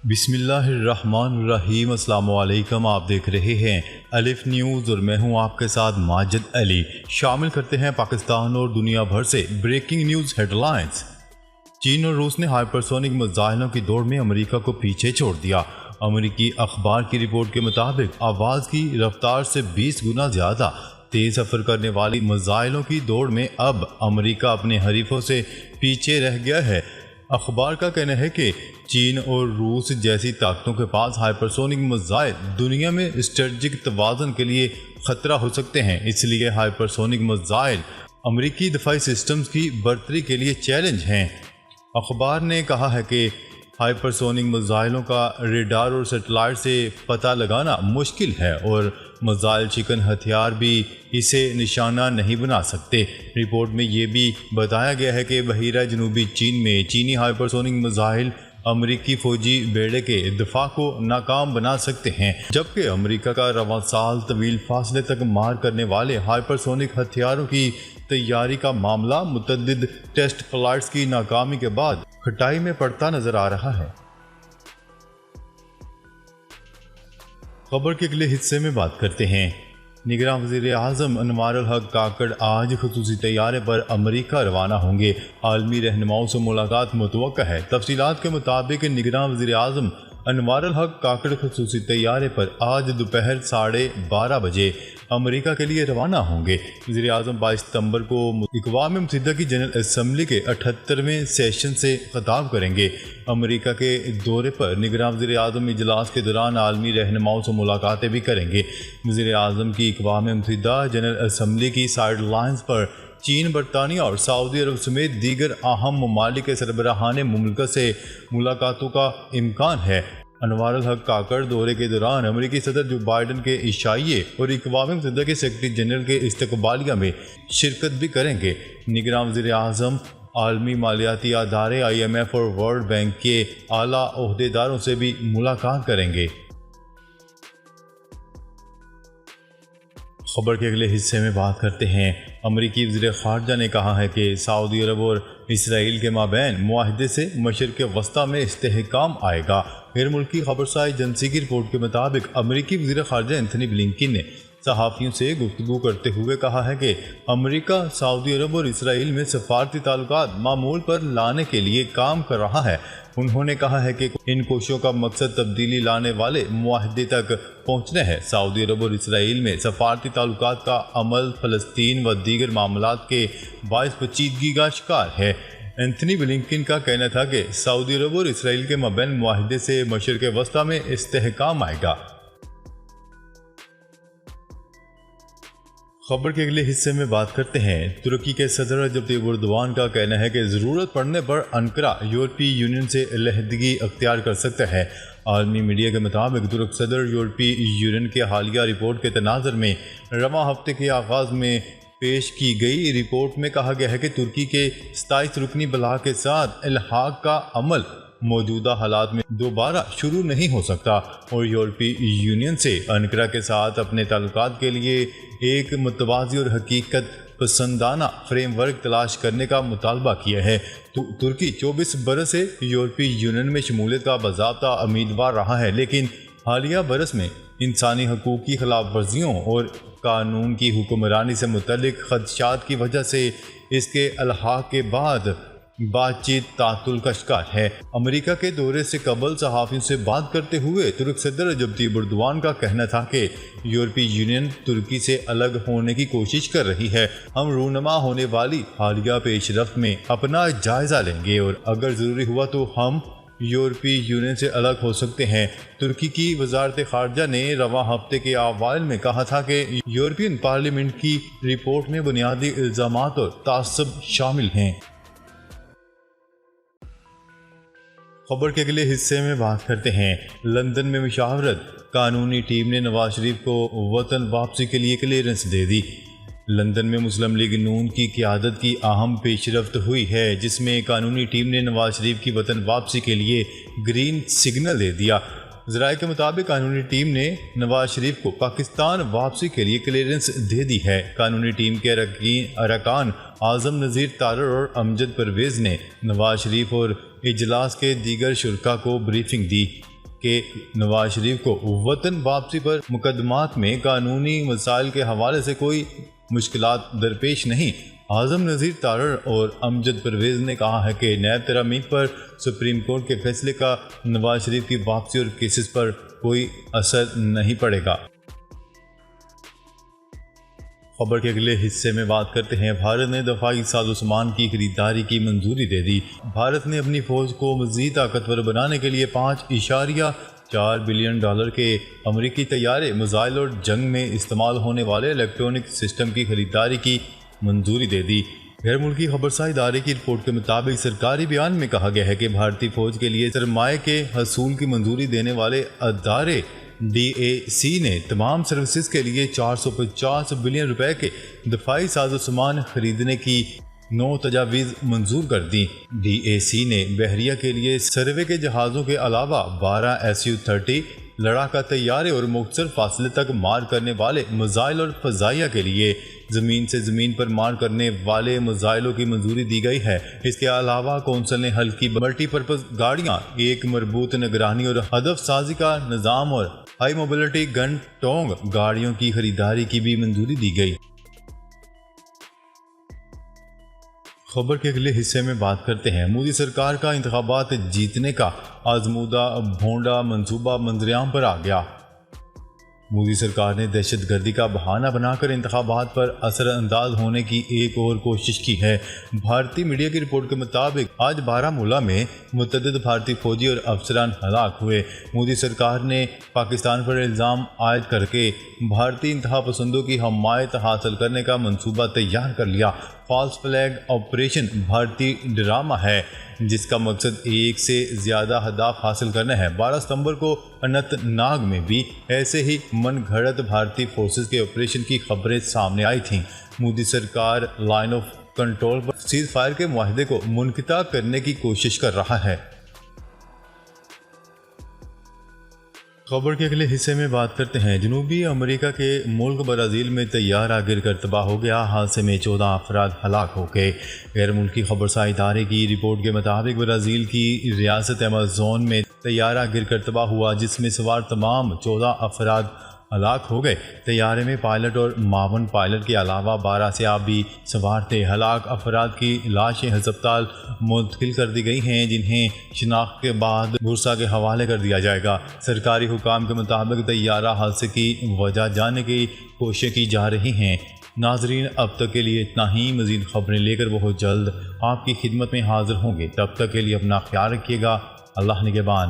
بسم اللہ الرحمن الرحیم۔ السلام علیکم، آپ دیکھ رہے ہیں الف نیوز اور میں ہوں آپ کے ساتھ ماجد علی۔ شامل کرتے ہیں پاکستان اور دنیا بھر سے بریکنگ نیوز ہیڈ لائنز۔ چین اور روس نے ہائپرسونک میزائلوں کی دوڑ میں امریکہ کو پیچھے چھوڑ دیا۔ امریکی اخبار کی رپورٹ کے مطابق آواز کی رفتار سے 20 گنا زیادہ تیز سفر کرنے والی میزائلوں کی دوڑ میں اب امریکہ اپنے حریفوں سے پیچھے رہ گیا ہے۔ اخبار کا کہنا ہے کہ چین اور روس جیسی طاقتوں کے پاس ہائپرسونک میزائل دنیا میں اسٹریٹجک توازن کے لیے خطرہ ہو سکتے ہیں، اس لیے ہائپرسونک میزائل امریکی دفاعی سسٹمز کی برتری کے لیے چیلنج ہیں۔ اخبار نے کہا ہے کہ ہائپرسونک میزائلوں کا ریڈار اور سیٹلائٹ سے پتہ لگانا مشکل ہے اور میزائل شکن ہتھیار بھی اسے نشانہ نہیں بنا سکتے۔ رپورٹ میں یہ بھی بتایا گیا ہے کہ بحیرہ جنوبی چین میں چینی ہائپرسونک میزائل امریکی فوجی بیڑے کے دفاع کو ناکام بنا سکتے ہیں، جبکہ امریکہ کا رواں سال طویل فاصلے تک مار کرنے والے ہائپرسونک ہتھیاروں کی تیاری کا معاملہ متعدد ٹیسٹ فلائٹس کی ناکامی کے بعد کھٹائی میں پڑتا نظر آ رہا ہے۔ خبر کے اگلے حصے میں بات کرتے ہیں۔ نگراں وزیر اعظم انوار الحق کاکڑ آج خصوصی طیارے پر امریکہ روانہ ہوں گے۔ عالمی رہنماؤں سے ملاقات متوقع ہے۔ تفصیلات کے مطابق نگراں وزیر اعظم انوار الحق کاکڑ خصوصی طیارے پر آج دوپہر 12:30 بجے امریکہ کے لیے روانہ ہوں گے۔ وزیر اعظم 22 ستمبر کو اقوام متحدہ کی جنرل اسمبلی کے 78ویں سیشن سے خطاب کریں گے۔ امریکہ کے دورے پر نگراں وزیر اعظم اجلاس کے دوران عالمی رہنماؤں سے ملاقاتیں بھی کریں گے۔ وزیر اعظم کی اقوام متحدہ جنرل اسمبلی کی سائیڈ لائنز پر چین، برطانیہ اور سعودی عرب سمیت دیگر اہم ممالک کے سربراہان مملکت سے ملاقاتوں کا امکان ہے۔ انوار الحق کاکڑ دورے کے دوران امریکی صدر جو بائیڈن کے عشائیے اور اقوام متحدہ کے سیکرٹری جنرل کے استقبالیہ میں شرکت بھی کریں گے۔ نگراں وزیر اعظم عالمی مالیاتی ادارے IMF اور ورلڈ بینک کے اعلیٰ عہدیداروں سے بھی ملاقات کریں گے۔ خبر کے اگلے حصے میں بات کرتے ہیں۔ امریکی وزیر خارجہ نے کہا ہے کہ سعودی عرب اور اسرائیل کے مابین معاہدے سے مشرق وسطیٰ میں استحکام آئے گا۔ غیر ملکی خبرساز ایجنسی کی رپورٹ کے مطابق امریکی وزیر خارجہ اینتھنی بلنکن نے صحافیوں سے گفتگو کرتے ہوئے کہا ہے کہ امریکہ سعودی عرب اور اسرائیل میں سفارتی تعلقات معمول پر لانے کے لیے کام کر رہا ہے۔ انہوں نے کہا ہے کہ ان کوششوں کا مقصد تبدیلی لانے والے معاہدے تک پہنچنا ہے۔ سعودی عرب اور اسرائیل میں سفارتی تعلقات کا عمل فلسطین و دیگر معاملات کے باعث پیچیدگی کا شکار ہے۔ اینتھنی بلنکن کا کہنا تھا کہ سعودی عرب اور اسرائیل کے مابین معاہدے سے مشرق وسطیٰ میں استحکام آئے گا۔ خبر کے اگلے حصے میں بات کرتے ہیں۔ ترکی کے صدر رجب طیب اردوان کا کہنا ہے کہ ضرورت پڑنے پر انقرہ یورپی یونین سے علیحدگی اختیار کر سکتا ہے۔ عالمی میڈیا کے مطابق ترک صدر یورپی یونین کے حالیہ رپورٹ کے تناظر میں رواں ہفتے کے آغاز میں پیش کی گئی رپورٹ میں کہا گیا ہے کہ ترکی کے 27 رکنی بلاک کے ساتھ الحاق کا عمل موجودہ حالات میں دوبارہ شروع نہیں ہو سکتا اور یورپی یونین سے انقرہ کے ساتھ اپنے تعلقات کے لیے ایک متوازی اور حقیقت پسندانہ فریم ورک تلاش کرنے کا مطالبہ کیا ہے۔ ترکی 24 برس سے یورپی یونین میں شمولیت کا باضابطہ امیدوار رہا ہے، لیکن حالیہ برس میں انسانی حقوق کی خلاف ورزیوں اور قانون کی حکمرانی سے متعلق خدشات کی وجہ سے اس کے الحاق کے بعد بات چیت تعطل کا شکار ہے۔ امریکہ کے دورے سے قبل صحافیوں سے بات کرتے ہوئے ترک صدر رجب طیب اردوان کا کہنا تھا کہ یورپی یونین ترکی سے الگ ہونے کی کوشش کر رہی ہے۔ ہم رونما ہونے والی حالیہ پیش رفت میں اپنا جائزہ لیں گے اور اگر ضروری ہوا تو ہم یورپی یونین سے الگ ہو سکتے ہیں۔ ترکی کی وزارت خارجہ نے رواں ہفتے کے اوائل میں کہا تھا کہ یورپین پارلیمنٹ کی رپورٹ میں بنیادی الزامات اور تعصب شامل ہیں۔ خبر کے اگلے حصے میں بات کرتے ہیں۔ لندن میں مشاورت قانونی ٹیم نے نواز شریف کو وطن واپسی کے لیے کلیئرنس دے دی۔ لندن میں مسلم لیگ نون کی قیادت کی اہم پیش رفت ہوئی ہے، جس میں قانونی ٹیم نے نواز شریف کی وطن واپسی کے لیے گرین سگنل دے دیا۔ ذرائع کے مطابق قانونی ٹیم نے نواز شریف کو پاکستان واپسی کے لیے کلیئرنس دے دی ہے۔ قانونی ٹیم کے ارکان اعظم نذیر تارڑ اور امجد پرویز نے نواز شریف اور اجلاس کے دیگر شرکاء کو بریفنگ دی۔ کہ نواز شریف کو وطن واپسی پر مقدمات میں قانونی مسائل کے حوالے سے کوئی مشکلات درپیش نہیں۔ اعظم نذیر تارڑ اور امجد پرویز نے کہا ہے کہ نیب ترامیم پر سپریم کورٹ کے فیصلے کا نواز شریف کی واپسی اور کیسز پر کوئی اثر نہیں پڑے گا۔ خبر کے اگلے حصے میں بات کرتے ہیں۔ بھارت نے دفاعی ساز و سامان کی خریداری کی منظوری دے دی۔ بھارت نے اپنی فوج کو مزید طاقتور بنانے کے لیے $5.4 بلین کے امریکی طیارے، میزائل اور جنگ میں استعمال ہونے والے الیکٹرونک سسٹم کی خریداری کی منظوری دے دی۔ غیر ملکی خبرساز ادارے کی رپورٹ کے مطابق سرکاری بیان میں کہا گیا ہے کہ بھارتی فوج کے لیے سرمایہ کے حصول کی منظوری دینے والے ادارے DAC نے تمام سروسز کے لیے $450 بلین کے دفاعی ساز و سامان خریدنے کی 9 تجاویز منظور کر دیں۔ DAC نے بحریہ کے لیے سروے کے جہازوں کے علاوہ 12 Su-30 لڑاکا طیارے اور مختصر فاصلے تک مار کرنے والے میزائل اور فضائیہ کے لیے زمین سے زمین پر مار کرنے والے میزائلوں کی منظوری دی گئی ہے۔ اس کے علاوہ کونسل نے ہلکی ملٹی پرپز گاڑیاں، ایک مربوط نگرانی اور ہدف سازی کا نظام اور ہائی موبلٹی گن ٹونگ گاڑیوں کی خریداری کی بھی منظوری دی گئی۔ خبر کے اگلے حصے میں بات کرتے ہیں۔ مودی سرکار کا انتخابات جیتنے کا آزمودہ بھونڈا منصوبہ منظر عام پر آ گیا۔ مودی سرکار نے دہشت گردی کا بہانہ بنا کر انتخابات پر اثر انداز ہونے کی ایک اور کوشش کی ہے۔ بھارتی میڈیا کی رپورٹ کے مطابق آج بارہمولہ میں متعدد بھارتی فوجی اور افسران ہلاک ہوئے۔ مودی سرکار نے پاکستان پر الزام عائد کر کے بھارتی انتہا پسندوں کی حمایت حاصل کرنے کا منصوبہ تیار کر لیا۔ فالس فلیگ آپریشن بھارتی ڈرامہ ہے جس کا مقصد ایک سے زیادہ اہداف حاصل کرنا ہے۔ 12 ستمبر کو اننت ناگ میں بھی ایسے ہی من گھڑت بھارتی فورسز کے آپریشن کی خبریں سامنے آئی تھیں۔ مودی سرکار line of control per cease fire کے معاہدے کو منقطع کرنے کی کوشش کر رہا ہے۔ خبر کے اگلے حصے میں بات کرتے ہیں۔ جنوبی امریکہ کے ملک برازیل میں طیارہ گر کر تباہ ہو گیا۔ حادثے میں 14 افراد ہلاک ہو گئے۔ غیر ملکی خبرساز ادارے کی رپورٹ کے مطابق برازیل کی ریاست ایمازون میں طیارہ گر کر تباہ ہوا جس میں سوار تمام 14 افراد ہلاک ہو گئے۔ طیارے میں پائلٹ اور معاون پائلٹ کے علاوہ 12 سیاح بھی سوار تھے۔ ہلاک افراد کی لاشیں ہسپتال منتقل کر دی گئی ہیں جنہیں شناخت کے بعد بورسا کے حوالے کر دیا جائے گا۔ سرکاری حکام کے مطابق طیارہ حادثے کی وجہ جاننے کی کوششیں کی جا رہی ہیں۔ ناظرین، اب تک کے لیے اتنا ہی۔ مزید خبریں لے کر بہت جلد آپ کی خدمت میں حاضر ہوں گے۔ تب تک کے لیے اپنا خیال رکھیے گا۔ اللہ نگہبان۔